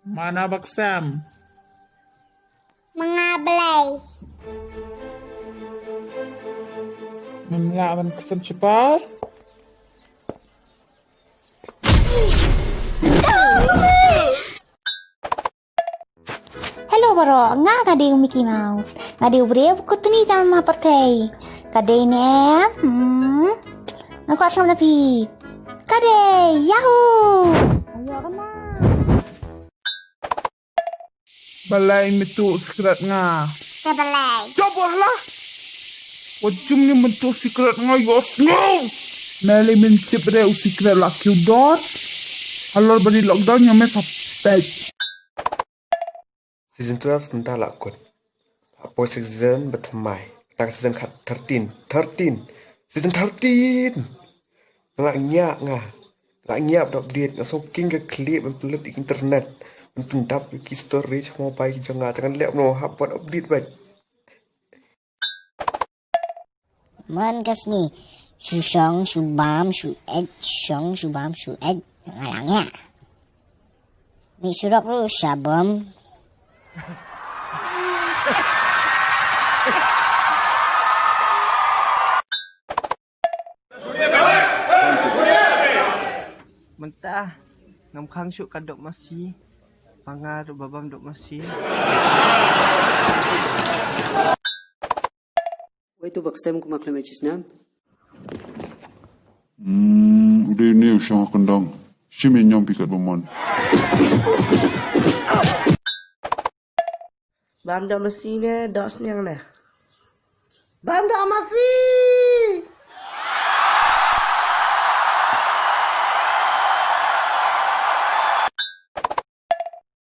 Mana baksam? Mengablay. Memlawan kesan cepat. Hello bro, nga kadeu Mickey Mouse. Kadeu breu kutni tama partai. Kadeu ne? Aku asam tapi. Kadeu, yahoo! Ayo kena. Balai metu secret nga. Kebalai. Cobalah. Wajum ni metu secret nga yos no. Meli mentip reu secret laki udor. Halor beri lockdown yang M.S.p. Season 12 entah lakon. Apa season bertemai. Tak season 13. Season 13. Ngak ngah. Ngak update. Ngasong king ke klip dan pelit di internet. Man pendap di storage mau baik jangan jangan lihat no hab buat update baik. Man kasni. Shu shong, shu bam, shu ed, shong, shu bam, shu ed. Ngalangnya. Ni surak lu sabam. Mentah ngam khang syuk kadok masih pangar babam dok masih. Wai tu baksam ku maklam nam. Udah ni usah kendang. Simi nyam pikat bomon. Bam dok masih ne dos nyang ne. Bam dok masih.